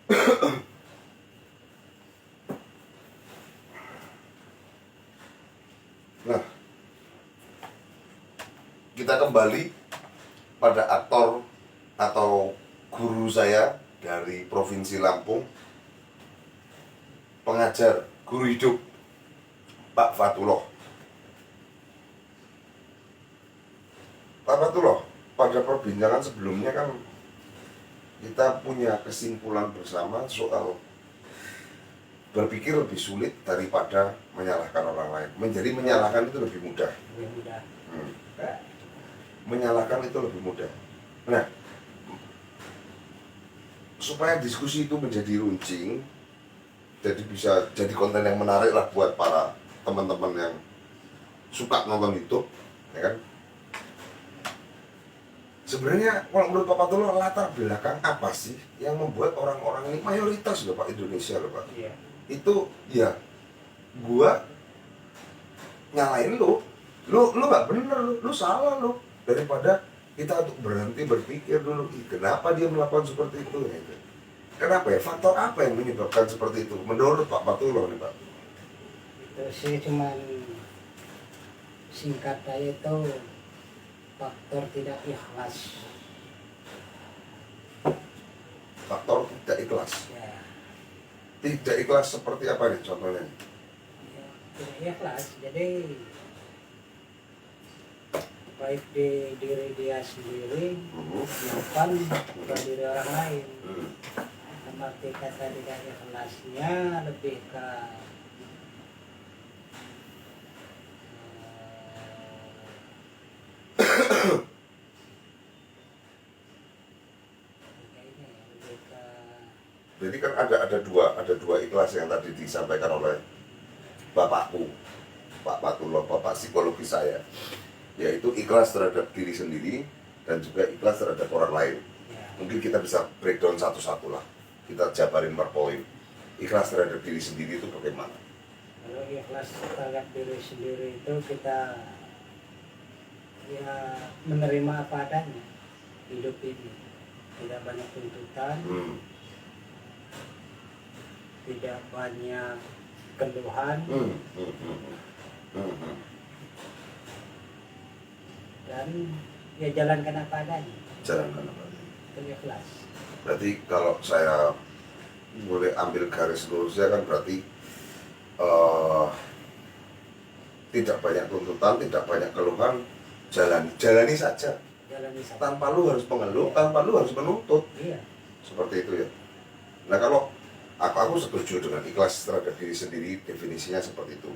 Nah, kita kembali pada aktor atau guru saya dari Provinsi Lampung, pengajar, guru hidup, Pak Fatullah. Pak Fatullah, pada perbincangan sebelumnya kan kita punya kesimpulan bersama soal berpikir lebih sulit daripada menyalahkan orang lain. Menjadi menyalahkan itu lebih mudah. Menyalahkan itu lebih mudah. Nah, supaya diskusi itu menjadi runcing, jadi bisa jadi konten yang menarik lah buat para teman-teman yang suka nonton YouTube, ya kan? Sebenarnya kalau menurut Pak Fatullah, latar belakang apa sih yang membuat orang-orang ini mayoritas loh Pak, Indonesia loh Pak? Iya. Itu ya gua nyalain lu nggak bener, lu salah lu, daripada kita untuk berhenti berpikir dulu, kenapa dia melakukan seperti itu gitu. Kenapa ya, faktor apa yang menyebabkan seperti itu menurut Pak Fatullah nih Pak? Itu sih cuman singkat aja itu faktor tidak ikhlas. Faktor tidak ikhlas. Ya, Tidak ikhlas seperti apa nih contohnya? ya tidak ikhlas. Jadi baik di diri dia sendiri maupun ke diri orang lain. Arti kata tidak ikhlasnya lebih ke Jadi kan ada dua ikhlas yang tadi disampaikan oleh bapakku, Pak Fatullah, bapak psikologi saya, yaitu ikhlas terhadap diri sendiri dan juga ikhlas terhadap orang lain. Mungkin kita bisa breakdown satu-satu lah, kita jabarin per poin. Ikhlas terhadap diri sendiri itu bagaimana? Kalau ikhlas terhadap diri sendiri itu kita ya menerima apa adanya hidup ini, tidak banyak tuntutan, tidak banyak keluhan, dan ya jalankan apa adanya. Jalankan apa adanya. Itu ikhlas. Berarti kalau saya boleh ambil garis lurusnya kan berarti tidak banyak tuntutan, tidak banyak keluhan, jalani saja. Jalani saja. Tanpa lu harus mengeluh, tanpa lu harus menuntut. Iya. Seperti itu ya. Nah kalau aku setuju dengan ikhlas terhadap diri sendiri, definisinya seperti itu.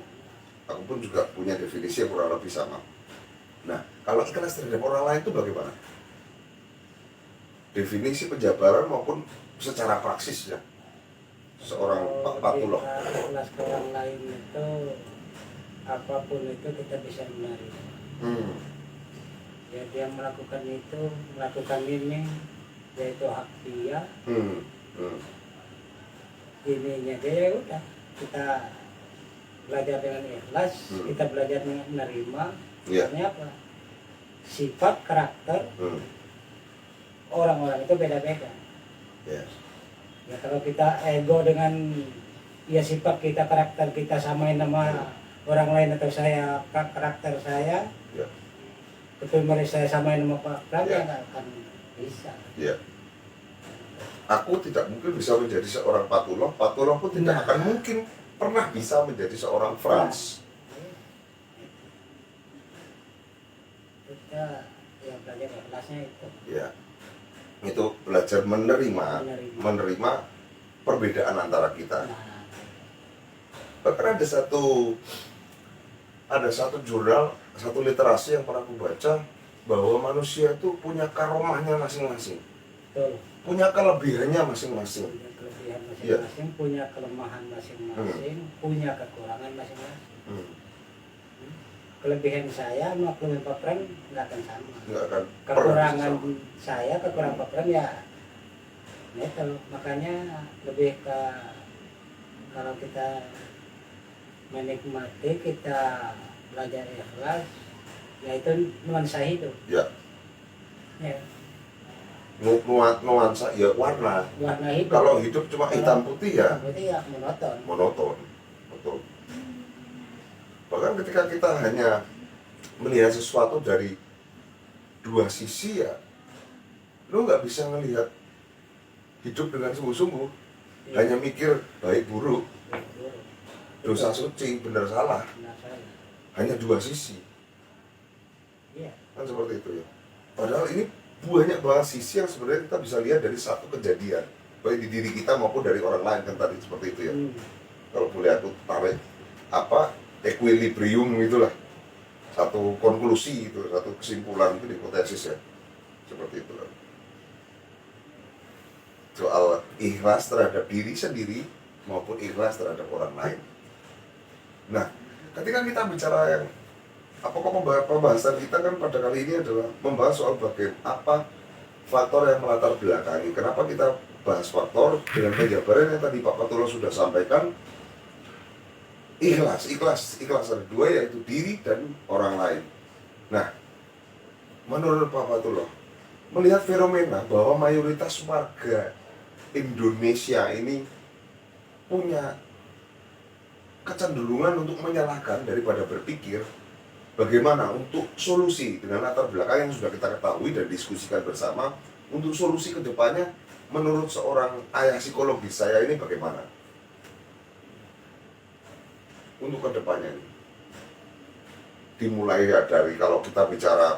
Aku pun juga punya definisi yang kurang lebih sama. Nah kalau ikhlas terhadap orang lain itu bagaimana? Definisi penjabaran maupun secara praksisnya seorang Pak Fatullah. Ikhlas ke orang lain itu apapun itu kita bisa menerima. Ya dia melakukan itu, melakukan ini, yaitu hak dia. Ininya dia ya udah, kita belajar dengan ikhlas, kita belajar dengan menerima. Artinya apa? Sifat karakter orang-orang itu beda-beda. Yes. Ya kalau kita ego dengan ya sifat kita, karakter kita samain sama orang lain, atau saya karakter saya, ketumari saya samain sama Pak Pram, ya nggak akan bisa. Ya. Aku tidak mungkin bisa menjadi seorang Fatullah, Fatullah pun tidak akan mungkin pernah bisa menjadi seorang Frans. Kita yang belajar ikhlasnya itu. Ya. Itu belajar menerima perbedaan antara kita. Bahkan ada satu jurnal, satu literasi yang pernah aku baca, bahwa manusia itu punya karomahnya masing-masing. Betul. Punya kelebihannya masing-masing. Punya kelebihan masing-masing, punya kelemahan masing-masing, punya kekurangan masing-masing. Kelebihan saya sama kelebihan Pak Pram nggak akan sama. Nggak akan. Kekurangan saya, kekurangan Pak Pram ya itu. Makanya lebih ke kalau kita menikmati, kita belajar ikhlas, yaitu nuansa hidup. Ya. Ya. nuansa ya warna. warna hidup. Kalau hidup cuma hitam putih ya berarti ya monoton. monoton. Betul. Bahkan ketika kita hanya melihat sesuatu dari dua sisi ya, lu nggak bisa melihat hidup dengan sungguh-sungguh. Iya. Hanya mikir baik buruk, Betul. dosa suci, benar salah. Benar salah. Hanya dua sisi. Iya. Kan seperti itu ya. Padahal ini banyak banget sisi yang sebenarnya kita bisa lihat dari satu kejadian, baik di diri kita maupun dari orang lain, kan tadi seperti itu ya. Kalau boleh aku tarik equilibrium itulah, satu konklusi itu, satu kesimpulan itu, hipotesis ya, seperti itu kan. Soal ikhlas terhadap diri sendiri maupun ikhlas terhadap orang lain. Nah, ketika kita bicara yang pembahasan kita kan pada kali ini adalah membahas soal apa faktor yang melatar belakangi. Kenapa kita bahas faktor dengan penjabaran yang tadi Pak Patullah sudah sampaikan. Ikhlas ada dua, yaitu diri dan orang lain. Nah, menurut Pak Patullah, melihat fenomena bahwa mayoritas warga Indonesia ini punya kecenderungan untuk menyalahkan daripada berpikir bagaimana untuk solusi dengan latar belakang yang sudah kita ketahui dan diskusikan bersama. Untuk solusi kedepannya, menurut seorang ayah psikologis saya ini bagaimana? Untuk kedepannya ini dimulai ya dari, kalau kita bicara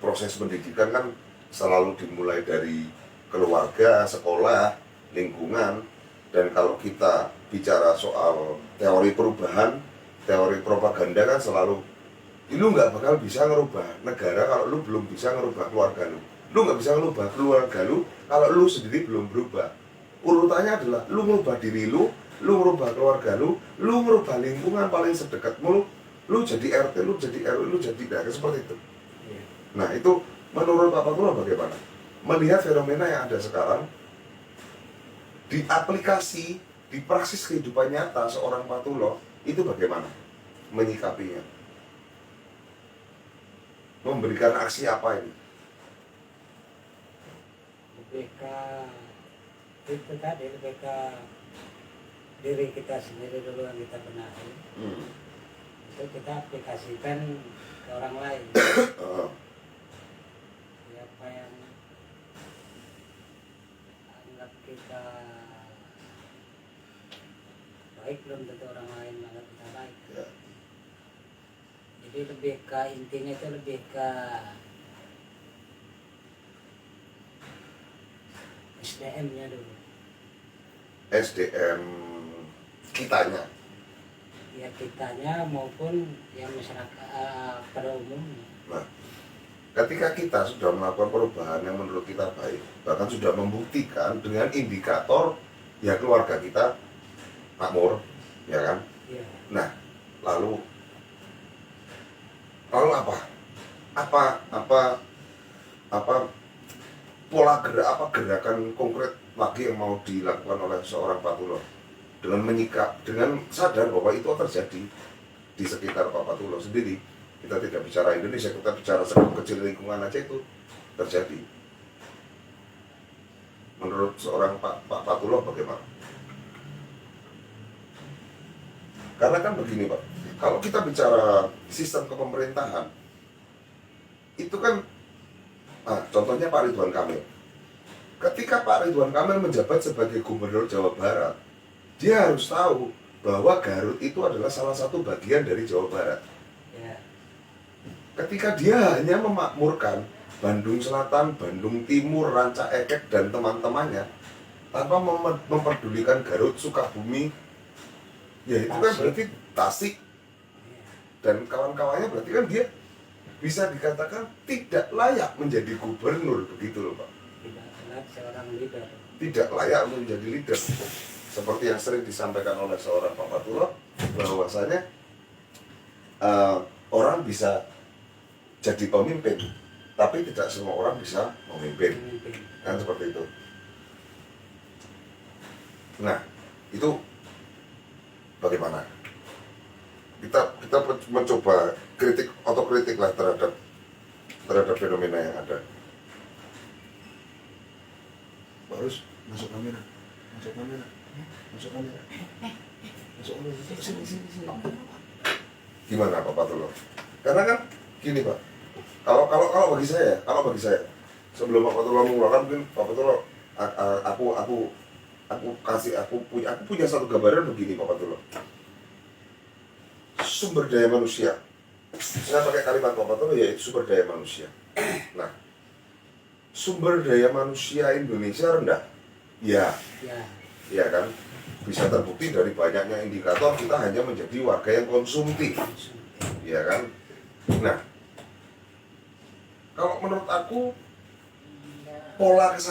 proses pendidikan kan selalu dimulai dari keluarga, sekolah, lingkungan. Dan kalau kita bicara soal teori perubahan, teori propaganda kan selalu, lu nggak bakal bisa ngerubah negara kalau lu belum bisa ngerubah keluarga lu. Lu nggak bisa ngerubah keluarga lu kalau lu sendiri belum berubah. Urutannya adalah lu ngerubah diri lu ngerubah keluarga lu ngerubah lingkungan paling sedekatmu, lu jadi RT, lu jadi RW, lu jadi daerah, seperti itu. Nah, itu menurut Pak Patullah bagaimana? Melihat fenomena yang ada sekarang, di aplikasi, di praksis kehidupan nyata seorang Patullah, itu bagaimana menyikapinya? Memberikan aksi apa ini? Lebih ke itu tadi, lebih ke diri kita sendiri dulu yang kita benahi. Itu kita aplikasikan ke orang lain. Apa yang anggap kita baik belum tentu orang lain anggap kita baik. Ya. Jadi lebih ke intinya itu lebih ke SDM-nya dulu. SDM kitanya. Ya kitanya maupun yang masyarakat pada umumnya. Nah, ketika kita sudah melakukan perubahan yang menurut kita baik, bahkan sudah membuktikan dengan indikator ya keluarga kita makmur, ya kan? Ya. Nah, lalu apa pola gerak, apa gerakan konkret lagi yang mau dilakukan oleh seorang Patullah dengan sadar bahwa itu terjadi di sekitar Pak Patullah sendiri. Kita tidak bicara Indonesia, kita bicara skop kecil lingkungan aja itu terjadi. Menurut seorang Pak Patullah bagaimana? Karena kan begini Pak, kalau kita bicara sistem kepemerintahan, itu kan, contohnya Pak Ridwan Kamil. Ketika Pak Ridwan Kamil menjabat sebagai Gubernur Jawa Barat, dia harus tahu bahwa Garut itu adalah salah satu bagian dari Jawa Barat. Ya. Ketika dia hanya memakmurkan Bandung Selatan, Bandung Timur, Ranca Ekek, dan teman-temannya, tanpa memperdulikan Garut, Sukabumi, ya itu kan berarti Tasik dan kawan-kawannya, berarti kan dia bisa dikatakan tidak layak menjadi gubernur, begitu loh Pak. Tidak layak seorang leader. Tidak layak menjadi leader. Seperti yang sering disampaikan oleh seorang Pak Patullah, bahwasanya orang bisa jadi pemimpin, tapi tidak semua orang bisa memimpin. Kan seperti itu. Nah, itu bagaimana? Kita mencoba otokritik lah terhadap fenomena yang ada. harus masuk kamera, masuk kamera, masuk kamera, masuk kamera, sini, sini, sini. Gimana Pak Patulo? Karena kan gini Pak, kalau bagi saya, sebelum Pak Patulo mengeluarkan, mungkin Pak Patulo, aku punya satu gambaran begini Pak Patulo. Sumber daya manusia, saya pakai kalimat Pak Patulo, yaitu sumber daya manusia. Nah, sumber daya manusia Indonesia rendah, ya kan, bisa terbukti dari banyaknya indikator kita hanya menjadi warga yang konsumtif, ya kan. Nah, kalau menurut aku pola kesadaran